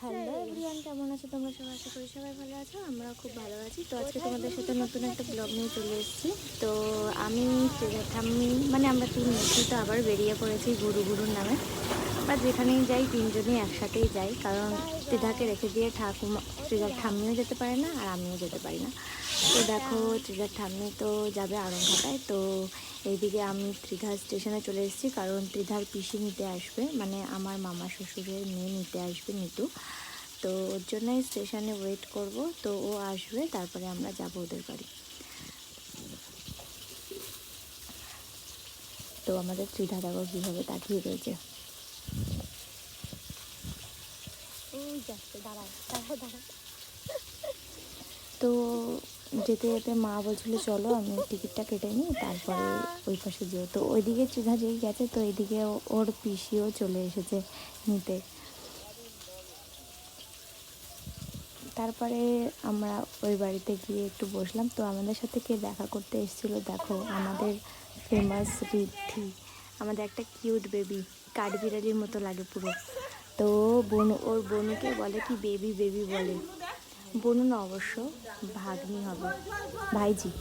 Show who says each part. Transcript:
Speaker 1: Hello everyone, কেমন আছো তোমরা সবাই? আশা করি সবাই ভালো আছো, আমরাও খুব ভালো আছি। তো আজকে তোমাদের সাথে নতুন একটা ব্লগ নিয়ে চলে এসেছি। তো আমি ঠাম্মি মানে আমরা তিন মেয়েছি, তো আবার বেরিয়ে পড়েছি গুরুর নামে। বা যেখানেই যাই তিনজনই একসাথেই যাই, কারণ ত্রিধাকে রেখে দিয়ে ত্রিধার ঠাম্মিও যেতে পারে না আর আমিও যেতে পারি না। তো দেখো ত্রিধার ঠাম্মি তো যাবে আড়ংঘাটায়। তো এইদিকে আমি ত্রিধা স্টেশনে চলে এসেছি, কারণ ত্রিধার পিসি নিতে আসবে, মানে আমার মামা শ্বশুরের মেয়ে নিতে আসবে, নিতু। তো ওর জন্যই স্টেশনে ওয়েট করব। তো ও আসবে, তারপরে আমরা যাব ওদের বাড়ি। তো আমাদের ত্রিধা দেখো কীভাবে তাকিয়ে রয়েছে। তো যেতে যেতে মা বলছিল চলো আমি টিকিটটা কেটে নিই, তারপরে ওই পাশে যেও। তো ওইদিকে ত্রিধা যেই গেছে, তো এইদিকে ওর পিসিও চলে এসেছে নিতে। তারপরে আমরা ওই বাড়িতে গিয়ে একটু বসলাম। তো আমাদের সাথে কে দেখা করতে এসেছিলো দেখো, আমাদের ফেমাস রিদ্ধি, আমাদের একটা কিউট বেবি, কাঠবিড়ালির মতো লাগে পুরো। তো বনু, ওর বনুকে বলে কি বেবি বেবি বলে। বনু না, অবশ্য ভাগ্নি হবে, ভাইজি।